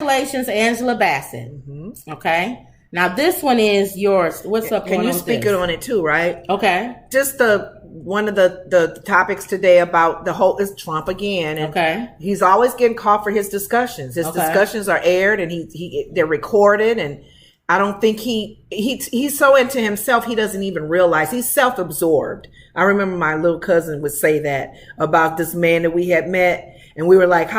Congratulations, Angela Bassett. Okay. Now this one is yours. What's up? Can you speak on it too, right? Okay. Just one of the topics today about the whole is Trump again. And he's always getting caught for his discussions. His discussions are aired and they're recorded, and I don't think he's so into himself he doesn't even realize he's self-absorbed. I remember my little cousin would say that about this man that we had met. And we were like,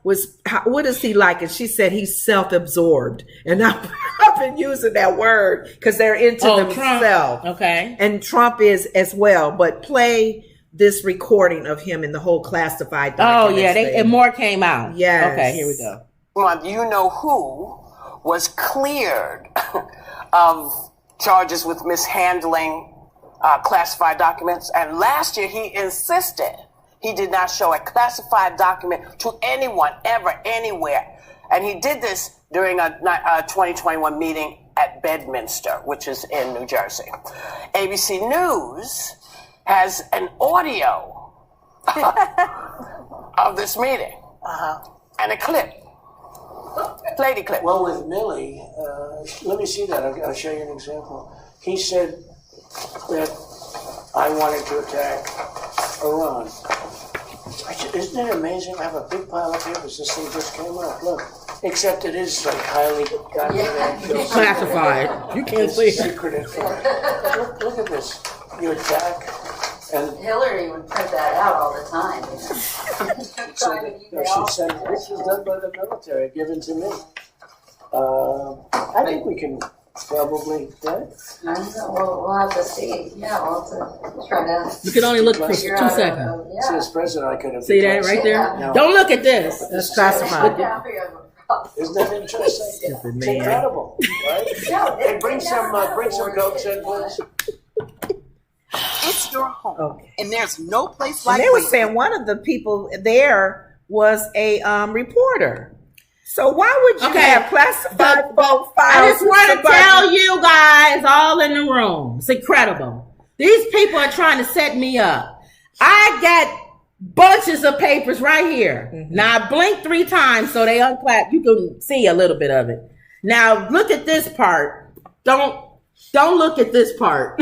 what is he like? And she said he's self-absorbed. And I've been using that word because they're into themselves. Trump. Okay. And Trump is as well. But play this recording of him in the whole classified document. Oh, yeah. And more came out. Yes. Okay, here we go. You know who was cleared of charges with mishandling classified documents. And last year he insisted he did not show a classified document to anyone, ever, anywhere. And he did this during a 2021 meeting at Bedminster, which is in New Jersey. ABC News has an audio of this meeting and a clip. Play the clip. Well, with Millie, let me see that. I'll show you an example. He said that I wanted to attack Iran. Isn't it amazing? I have a big pile of papers. This thing just came out. Look. Except it is like highly classified. You can't see it. Secret info. Look at this. You attack. And Hillary would print that out all the time. she said, this was done by the military, given to me. I think we can probably, right? I don't know. We'll have to see. Yeah, we'll have to try to. You can only look for 2 seconds. See, as president, I could have. See that right there? No. Don't look at this. That's classified. Isn't that interesting? It's incredible, right? Hey, bring some goats in, please. It's your home, and there's no place like. They were saying one of the people there was a reporter. So why would you have classified files? I just want to tell you guys, all in the room, it's incredible. These people are trying to set me up. I got bunches of papers right here. Now I blinked 3 times so they unclap. You can see a little bit of it. Now look at this part. Don't look at this part.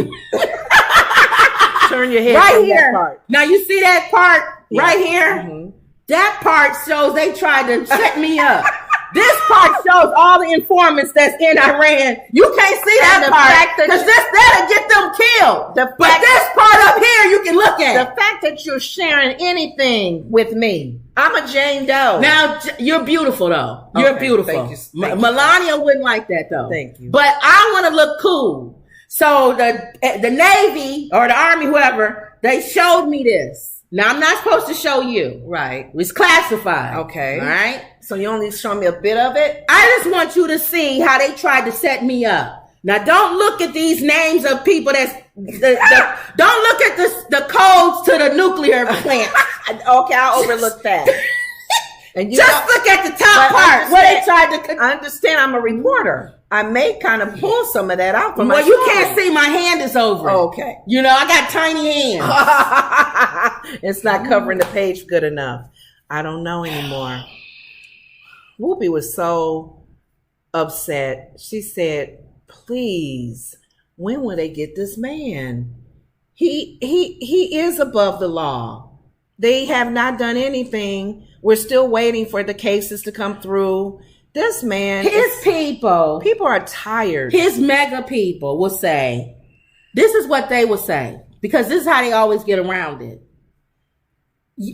Turn your head right here. That part. Now you see that part right here? That part shows they tried to set me up. This part shows all the informants that's in Iran. You can't see that part because that'll get them killed. But this part up here you can look at. The fact that you're sharing anything with me. I'm a Jane Doe. Now, you're beautiful, though. You're beautiful. Thank you. Melania wouldn't like that, though. Thank you. But I want to look cool. So the Navy or the Army, whoever, they showed me this. Now, I'm not supposed to show you. Right. It's classified. Okay. All right? So you only show me a bit of it? I just want you to see how they tried to set me up. Now, don't look at these names of people don't look at the codes to the nuclear plant. Okay, I'll overlook that. And just look at the top part where they tried to. I understand I'm a reporter. I may kind of pull some of that out from my you can't see my hand is over it. Okay. You know, I got tiny hands. It's not covering the page good enough. I don't know anymore. Whoopi was so upset. She said, please, when will they get this man? He is above the law. They have not done anything. We're still waiting for the cases to come through. This man, people are tired. His MAGA people will say, this is what they will say, because this is how they always get around it.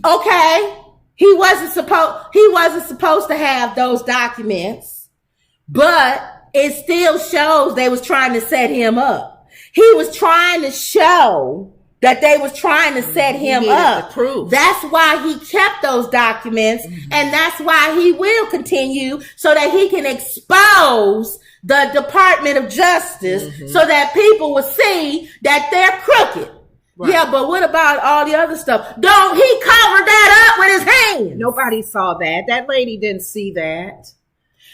Okay, he wasn't supposed to have those documents, but it still shows they was trying to set him up. He was trying to show that they was trying to set him up. That's why he kept those documents, and that's why he will continue, so that he can expose the Department of Justice, so that people will see that they're crooked. Right. Yeah, but what about all the other stuff? He covered that up with his hands. Nobody saw that. That lady didn't see that.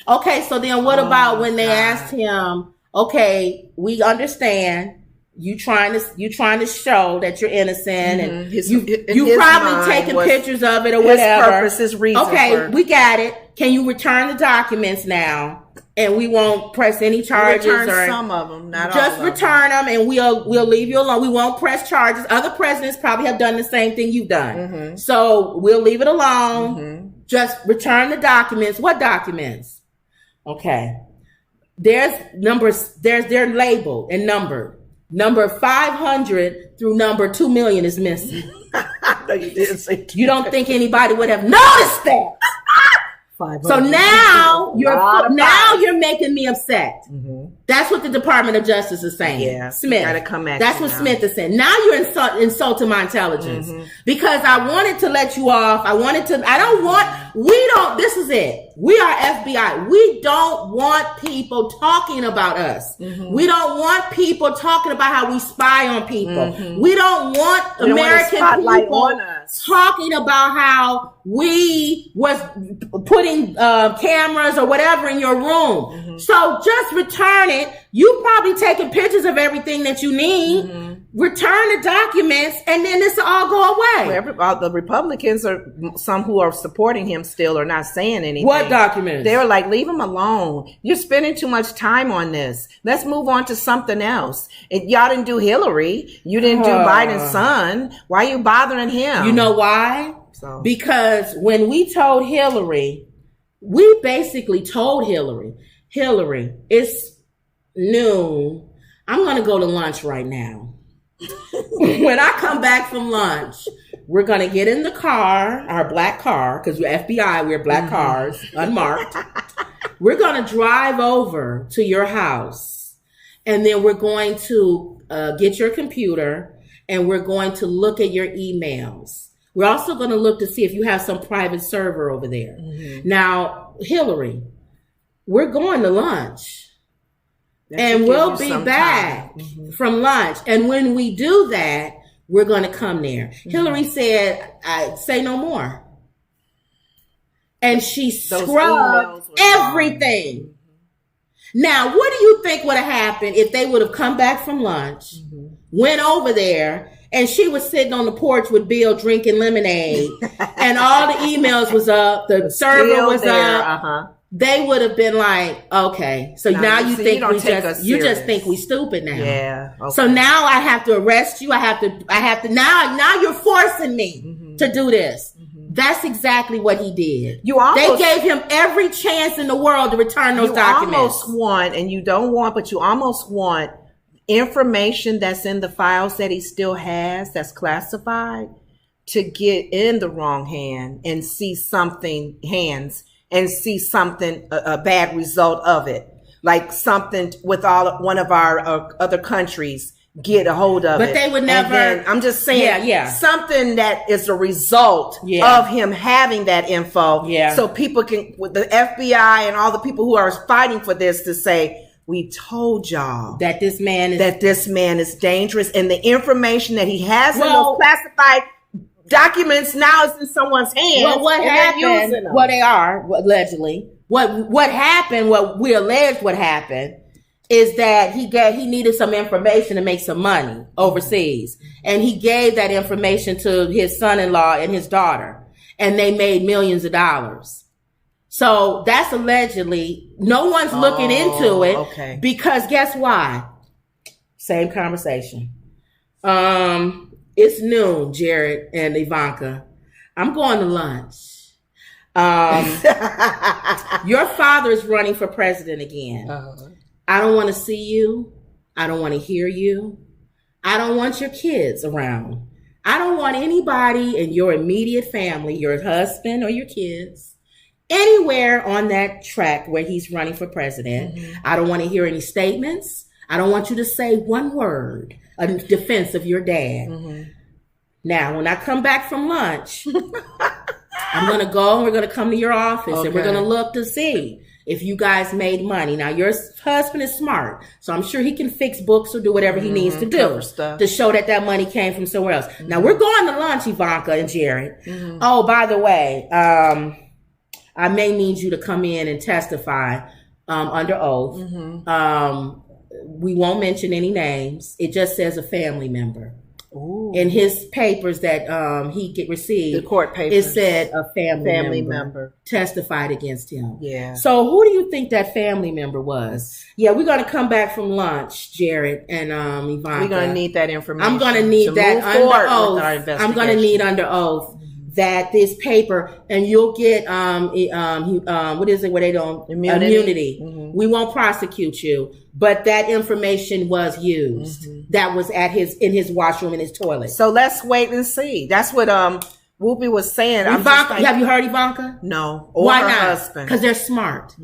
Okay, so then what about when they asked him, okay, we understand you trying to show that you're innocent, and you probably taking pictures of it or whatever. His purpose, his reason. Okay, we got it. can you return the documents now? And we won't press any charges. Return or some of them, not just all of return them, and we'll leave you alone. We won't press charges. Other presidents probably have done the same thing you've done. Mm-hmm. So we'll leave it alone. Mm-hmm. Just return the documents. What documents? Okay. There's numbers. They're labeled and numbered. Number 500 through number 2 million is missing. No, you didn't say. You don't think anybody would have noticed that? So now you're making me upset. Mm-hmm. That's what the Department of Justice is saying. Yeah, Smith. Gotta come at That's what now. Smith is saying. Now you're insulting my intelligence because I wanted to let you off. This is it. We are FBI. We don't want people talking about us. Mm-hmm. We don't want people talking about how we spy on people. Mm-hmm. We don't want American people talking about how we was putting cameras or whatever in your room. Mm-hmm. So just return it. You probably taking pictures of everything that you need. Mm-hmm. Return the documents, and then this will all go away. Well, the Republicans are some who are supporting him still are not saying anything. What documents? They were like, leave him alone. You're spending too much time on this. Let's move on to something else. Y'all didn't do Hillary. You didn't do Biden's son. Why are you bothering him? You know why? Because when we told Hillary, we basically told Hillary, it's noon. I'm going to go to lunch right now. When I come back from lunch, we're going to get in the car, our black car, because we're FBI, we're black cars, unmarked. We're going to drive over to your house, and then we're going to get your computer, and we're going to look at your emails. We're also going to look to see if you have some private server over there. Mm-hmm. Now, Hillary, we're going to lunch. And we'll be back from lunch. And when we do that, we're going to come there. Mm-hmm. Hillary said, say no more. And she scrubbed everything. Now, what do you think would have happened if they would have come back from lunch, went over there, and she was sitting on the porch with Bill drinking lemonade, and all the emails was up, the server was up. They would have been like, okay, so now you think you just think we stupid now. Yeah. Okay. So now I have to arrest you. I have to now you're forcing me to do this. Mm-hmm. That's exactly what he did. They gave him every chance in the world to return those documents. You almost want information that's in the files that he still has that's classified to get in the wrong hand and see something a bad result of it, like something with one of our other countries get a hold of it. But they would never. I'm just saying, something that is a result of him having that info. Yeah. So people can, with the FBI and all the people who are fighting for this, to say, we told y'all that this man is dangerous, and the information that he has in those classified documents now is in someneed's hands. Well, what happened? Well, they are allegedly. What happened? What we alleged what happened is that he needed some information to make some money overseas, and he gave that information to his son-in-law and his daughter, and they made millions of dollars. So that's allegedly. No one's looking into it because guess why? Same conversation. It's noon, Jared and Ivanka. I'm going to lunch. Your father is running for president again. I don't want to see you. I don't want to hear you. I don't want your kids around. I don't want anybody in your immediate family, your husband or your kids, anywhere on that track where he's running for president. Mm-hmm. I don't want to hear any statements. I don't want you to say one word in defense of your dad. Mm-hmm. Now, when I come back from lunch, I'm going to go and we're going to come to your office and we're going to look to see if you guys made money. Now, your husband is smart, so I'm sure he can fix books or do whatever he needs to do to show that money came from somewhere else. Mm-hmm. Now, we're going to lunch, Ivanka and Jared. Mm-hmm. Oh, by the way, I may need you to come in and testify under oath. Mm-hmm. We won't mention any names. It just says a family member. Ooh. in his papers that he received, the court papers, it said a family member testified against him. Yeah. So who do you think that family member was? Yeah, we're going to come back from lunch, Jared and Ivanka. We're going to need that information. I'm going to need that under oath. I'm going to need under oath that this paper, and you'll get what is it where they don't immunity. We won't prosecute you, but that information was used. That was in his washroom in his toilet. So let's wait and see. That's what Whoopi was saying. Ivanka, have you heard Ivanka? No. Or why her not? husband. Because they're smart.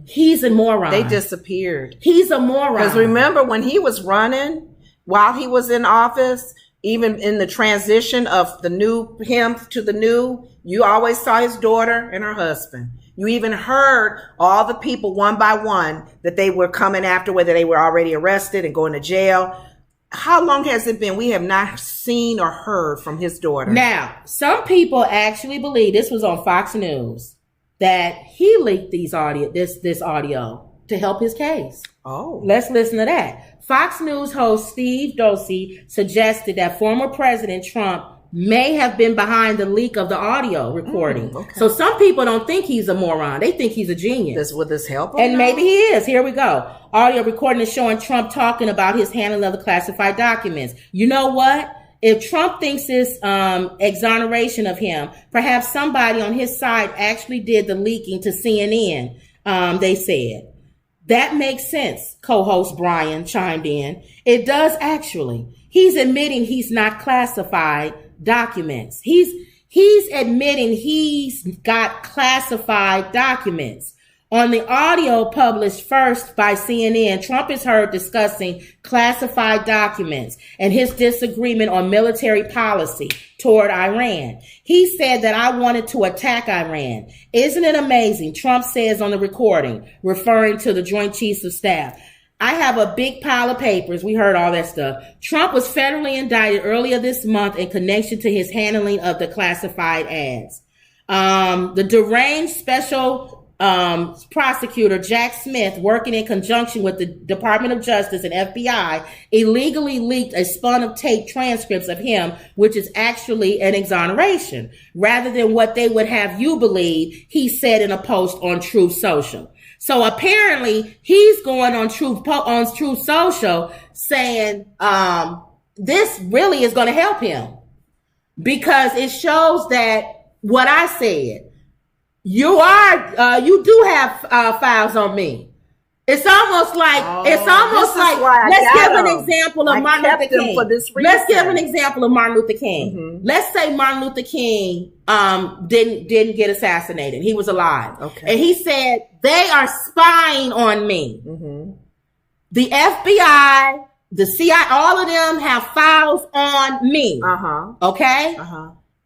He's a moron. They disappeared. He's a moron. Because remember when he was running, while he was in office, even in the transition of the new him to the new, you always saw his daughter and her husband. You even heard all the people one by one that they were coming after, whether they were already arrested and going to jail. How long has it been? We have not seen or heard from his daughter. Now, some people actually believe, this was on Fox News, that he leaked this audio to help his case. Oh. Let's listen to that. Fox News host Steve Doocy suggested that former President Trump may have been behind the leak of the audio recording. Okay. So some people don't think he's a moron. They think he's a genius. Will this help him? And maybe he is. Here we go. Audio recording is showing Trump talking about his handling of the classified documents. You know what? If Trump thinks this exoneration of him, perhaps somebody on his side actually did the leaking to CNN, they said. That makes sense, co-host Brian chimed in. It does actually. He's admitting he's not classified documents. He's admitting he's got classified documents. On the audio published first by CNN, Trump is heard discussing classified documents and his disagreement on military policy toward Iran. He said that I wanted to attack Iran. Isn't it amazing? Trump says on the recording, referring to the Joint Chiefs of Staff. I have a big pile of papers. We heard all that stuff. Trump was federally indicted earlier this month in connection to his handling of the classified ads. The deranged special prosecutor Jack Smith, working in conjunction with the Department of Justice and FBI, illegally leaked a spun of tape transcripts of him, which is actually an exoneration, rather than what they would have you believe he said in a post on Truth Social. So apparently he's going on Truth Social saying this really is going to help him, because it shows that what I said. You do have files on me. It's almost like let's give an example of Martin Luther King. Let's give an example of Martin Luther King. Let's say Martin Luther King didn't get assassinated. He was alive. Okay. And he said, they are spying on me. The FBI, the CIA, all of them have files on me. Okay?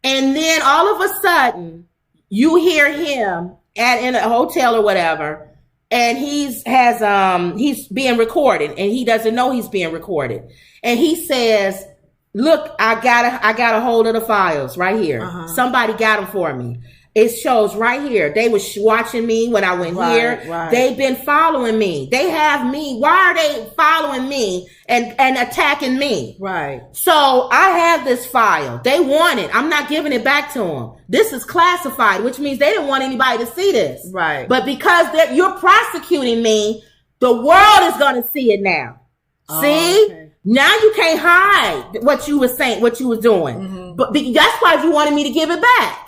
And then all of a sudden, you hear him in a hotel or whatever, and he's being recorded, and he doesn't know he's being recorded. And he says, look, I got a hold of the files right here. Somebody got them for me. It shows right here. They was watching me when I went here. Right. They've been following me. They have me. Why are they following me and attacking me? Right. So I have this file. They want it. I'm not giving it back to them. This is classified, which means they didn't want anybody to see this. Right. But because you're prosecuting me, the world is going to see it now. See? Okay. Now you can't hide what you were saying, what you was doing. But that's why you wanted me to give it back.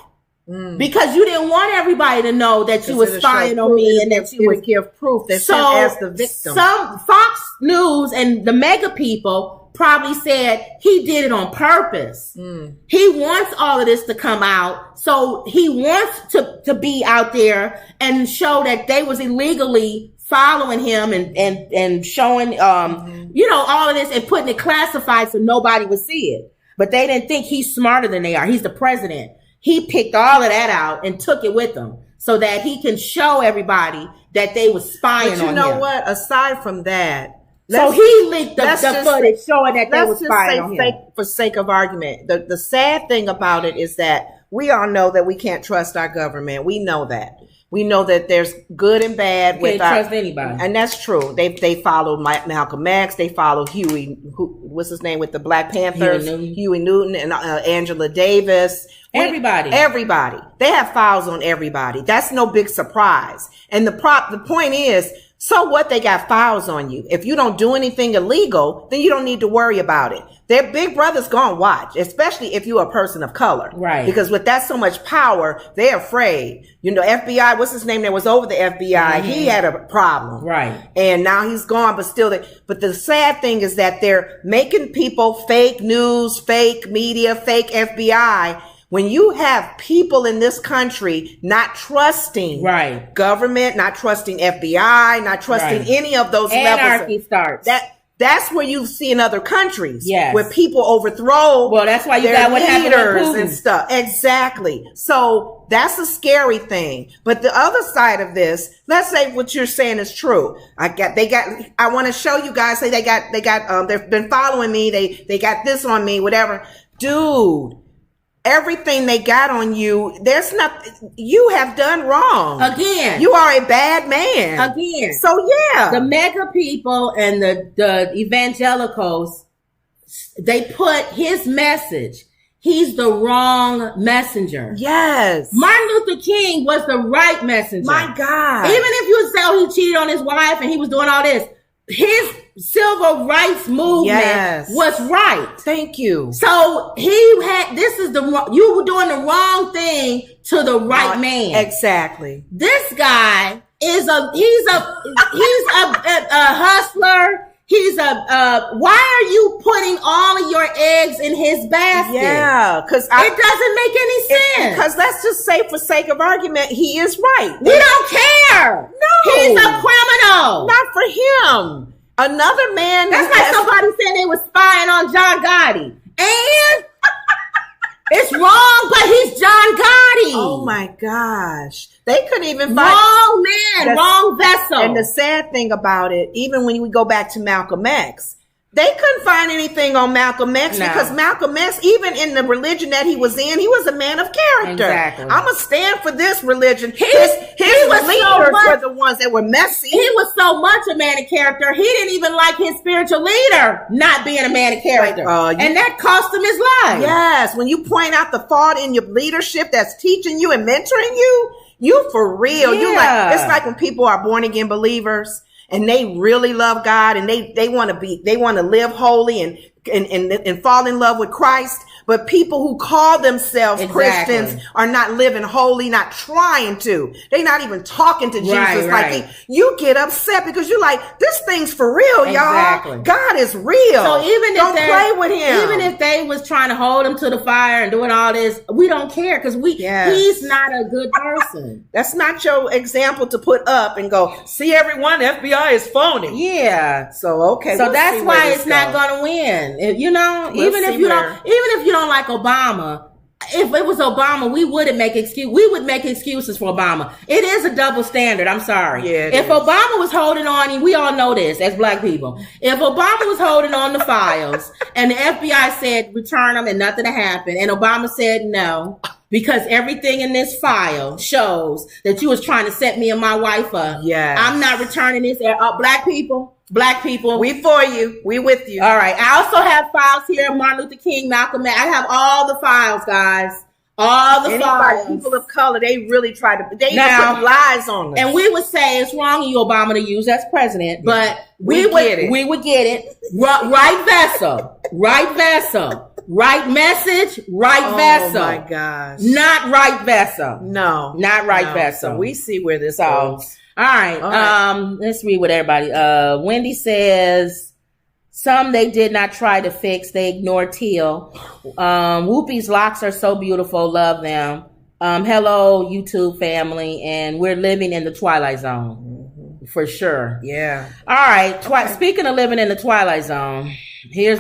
Because you didn't want everybody to know that you were spying on me and that you would give proof that as the victim. Some Fox News and the MAGA people probably said he did it on purpose. He wants all of this to come out, so he wants to be out there and show that they was illegally following him and showing all of this and putting it classified so nobody would see it. But they didn't think he's smarter than they are. He's the president. He picked all of that out and took it with him so that he can show everybody that they were spying on him. But you know what? Aside from that, so he leaked the footage showing that they were spying on him. For sake of argument, the sad thing about it is that we all know that we can't trust our government. We know that. We know that there's good and bad. Can't trust anybody. And that's true. They follow Malcolm X. They follow Huey, what's his name with the Black Panthers? Huey Newton and Angela Davis. Everybody. They have files on everybody. That's no big surprise. And the point is, so what? They got files on you. If you don't do anything illegal, then you don't need to worry about it. Their big brother's gonna watch, especially if you're a person of color. Right. Because with that so much power, they're afraid. You know, FBI, what's his name that was over the FBI? He had a problem. Right. And now he's gone, but still, but the sad thing is that they're making people fake news, fake media, fake FBI. When you have people in this country not trusting government, not trusting FBI, not trusting any of those anarchy starts. That's where you see in other countries, yes, where people overthrow. Well, that's why you got what happened with Putin and stuff. Exactly. So that's a scary thing. But the other side of this, let's say what you're saying is true. I want to show you guys. Say they've been following me. They got this on me. Whatever, dude. Everything they got on you, you have done wrong. Again. You are a bad man. Again. So yeah. The MAGA people and the evangelicals, they put his message. He's the wrong messenger. Yes. Martin Luther King was the right messenger. My God. Even if you say he cheated on his wife and he was doing all this, his civil rights movement was right. Thank you. So you were doing the wrong thing to the right man. Exactly. This guy is he's a hustler. Why are you putting all of your eggs in his basket? Yeah, because it doesn't make any sense. Because let's just say, for sake of argument, he is right. We don't care. No, he's a criminal. Not for him. Another man. That's like somebody saying they were spying on John Gotti, and it's wrong. But he's John Gotti. Oh my gosh. They couldn't even find wrong man, wrong vessel. And the sad thing about it, even when we go back to Malcolm X, they couldn't find anything on Malcolm X because Malcolm X, even in the religion that he was a man of character. Exactly. I'm going to stand for this religion. His leaders were the ones that were messy. He was so much a man of character, he didn't even like his spiritual leader not being a man of character. And that cost him his life. Yes. When you point out the fault in your leadership that's teaching you and mentoring you for real. Yeah. It's like when people are born again believers and they really love God and they want to live holy and fall in love with Christ. But people who call themselves Christians are not living holy, not trying to. They're not even talking to Jesus. Like you get upset because you're like, this thing's for real, y'all. God is real. So even don't play with him. Even if they was trying to hold him to the fire and doing all this, we don't care because he's not a good person. That's not your example to put up and go, see everyone, FBI is phony. Yeah. So okay. So that's why it's not going to win. Even if you don't like Obama, if it was Obama, we would make excuses for Obama. It is a double standard. I'm sorry. Yeah, if Obama was holding on, we all know this as black people. If Obama was holding on the files and the FBI said return them and nothing happened, and Obama said no, because everything in this file shows that you was trying to set me and my wife up. Yeah, I'm not returning this. Black people, we for you. We with you. All right. I also have files here. Martin Luther King, Malcolm X. I have all the files, guys. All the files. People of color, they really try to. They even put lies on us. And we would say it's wrong of you, Obama, to use as president, but we would get it. Right vessel. Right vessel. Right message. Right vessel. Oh my gosh. Not right vessel. No. Not right vessel. So we see where this goes. All right. Let's read what everybody. Wendy says, some they did not try to fix. They ignored Teal. Whoopi's locks are so beautiful. Love them. Hello, YouTube family. And we're living in the Twilight Zone. For sure. Yeah. All right. Speaking of living in the Twilight Zone, here's